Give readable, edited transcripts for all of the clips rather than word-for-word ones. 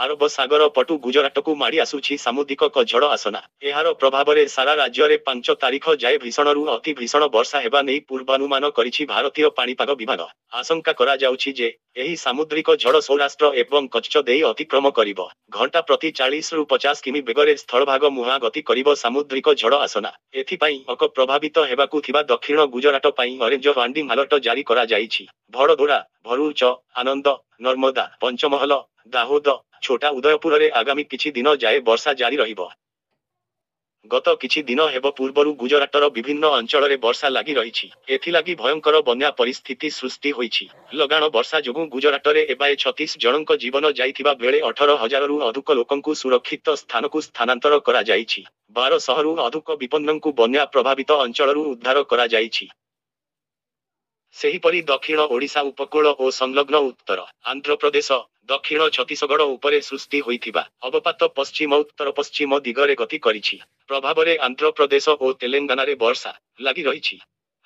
ଆରବ ସାଗର ପଟୁ ଗୁଜରାଟକୁ ମାଡ଼ି ଆସୁଛି ସାମୁଦ୍ରିକ ଝଡ଼ ଆସନା। ଏହାର ପ୍ରଭାବରେ ସାରା ରାଜ୍ୟରେ 5 ତାରିଖ ଯାଏ ଭୀଷଣରୁ ଅତି ଭୀଷଣ ବର୍ଷା ହେବା ନେଇ ପୂର୍ବାନୁମାନ କରିଛି ଭାରତୀୟ ପାଣିପାଗ ବିଭାଗ। ଆଶଙ୍କା କରାଯାଉଛି ଯେ ଏହି ସାମୁଦ୍ରିକ ଝଡ଼ ସୌରାଷ୍ଟ୍ର ଏବଂ କଚ୍ଛ ଦେଇ ଅତିକ୍ରମ କରିବ। ଘଣ୍ଟା ପ୍ରତି 40ରୁ 50 କିମି ବେଗରେ ସ୍ଥଳଭାଗ ମୁହାଁ ଗତି କରିବ ସାମୁଦ୍ରିକ ଝଡ଼ ଆସନା। ଏଥିପାଇଁ ପ୍ରଭାବିତ ହେବାକୁ ଥିବା ଦକ୍ଷିଣ ଗୁଜରାଟ ପାଇଁ ଅରେଞ୍ଜ ୱାର୍ଣ୍ଣିଂ ଆଲର୍ଟ ଜାରି କରାଯାଇଛି। ଭଡୋଦରା, ଭରୁଚ, ଆନନ୍ଦ, ନର୍ମଦା, ପଞ୍ଚମହଲ, ଦାହୋଦ, ଛୋଟା ଉଦୟପୁରରେ ଆଗାମୀ କିଛି ଦିନ ଯାଏ ବର୍ଷା ଜାରି ରହିବ। ଗତ କିଛି ଦିନ ହେବ ପୂର୍ବରୁ ଗୁଜରାଟର ବିଭିନ୍ନ ଅଞ୍ଚଳରେ ବର୍ଷା ଲାଗି ରହିଛି। ଏଥିଲାଗି ଭୟଙ୍କର ବନ୍ୟା ପରିସ୍ଥିତି ସୃଷ୍ଟି ହୋଇଛି। ଲଗାଣ ବର୍ଷା ଯୋଗୁଁ ଗୁଜରାଟରେ ଏବାଏ 36 ଜଣଙ୍କ ଜୀବନ ଯାଇଥିବା ବେଳେ 18,000ରୁ ଅଧିକ ଲୋକଙ୍କୁ ସୁରକ୍ଷିତ ସ୍ଥାନକୁ ସ୍ଥାନାନ୍ତର କରାଯାଇଛି। 1200ରୁ ଅଧିକ ବିପନ୍ନଙ୍କୁ ବନ୍ୟା ପ୍ରଭାବିତ ଅଞ୍ଚଳରୁ ଉଦ୍ଧାର କରାଯାଇଛି। ସେହିପରି ଦକ୍ଷିଣ ଓଡ଼ିଶା ଉପକୂଳ ଓ ସଂଲଗ୍ନ ଉତ୍ତର ଆନ୍ଧ୍ରପ୍ରଦେଶ, ଦକ୍ଷିଣ ଛତିଶଗଡ଼ ଉପରେ ସୃଷ୍ଟି ହୋଇଥିବା ଅବପାତ ପଶ୍ଚିମ ଉତ୍ତର ପଶ୍ଚିମ ଦିଗରେ ଗତି କରିଛି। ପ୍ରଭାବରେ ଆନ୍ଧ୍ରପ୍ରଦେଶ ଓ ତେଲେଙ୍ଗାନାରେ ବର୍ଷା ଲାଗି ରହିଛି।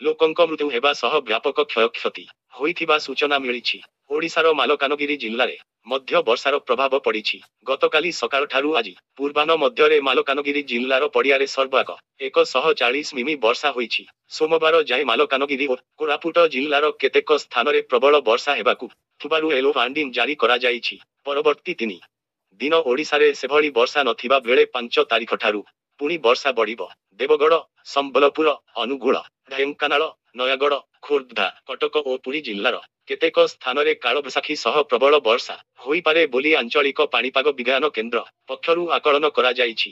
ଲୋକଙ୍କ ମୃତ୍ୟୁ ହେବା ସହ ବ୍ୟାପକ କ୍ଷୟକ୍ଷତି ହୋଇଥିବା ସୂଚନା ମିଳିଛି। ଓଡ଼ିଶାର ମାଲକାନଗିରି ଜିଲ୍ଲାରେ ମଧ୍ୟ ବର୍ଷାର ପ୍ରଭାବ ପଡ଼ିଛି। ଗତକାଲି ସକାଳଠାରୁ ଆଜି ପୂର୍ବାହ୍ନ ମଧ୍ୟରେ ମାଲକାନଗିରି ଜିଲ୍ଲାର ପଡ଼ିଆରେ ସର୍ବାଧିକ 140 ମିମି ବର୍ଷା ହୋଇଛି। ସୋମବାର ଯାଏଁ ମାଲକାନଗିରି ଓ କୋରାପୁଟ ଜିଲ୍ଲାର କେତେକ ସ୍ଥାନରେ ପ୍ରବଳ ବର୍ଷା ହେବାକୁ ଥିବାରୁ ୟେଲୋ ୱାର୍ଣ୍ଣିଂ ଜାରି କରାଯାଇଛି। ପରବର୍ତ୍ତୀ 3 ଦିନ ଓଡ଼ିଶାରେ ସେଭଳି ବର୍ଷା ନଥିବା ବେଳେ 5 ତାରିଖଠାରୁ ପୁଣି ବର୍ଷା ବଢ଼ିବ। ଦେବଗଡ଼, ସମ୍ବଲପୁର, ଅନୁଗୁଳ, ଢେଙ୍କାନାଳ, ନୟାଗଡ଼, ଖୋର୍ଦ୍ଧା, କଟକ ଓ ପୁରୀ ଜିଲ୍ଲାର କେତେକ ସ୍ଥାନରେ କାଳବୈଶାଖୀ ସହ ପ୍ରବଳ ବର୍ଷା ହୋଇପାରେ ବୋଲି ଆଞ୍ଚଳିକ ପାଣିପାଗ ବିଜ୍ଞାନ କେନ୍ଦ୍ର ପକ୍ଷରୁ ଆକଳନ କରାଯାଇଛି।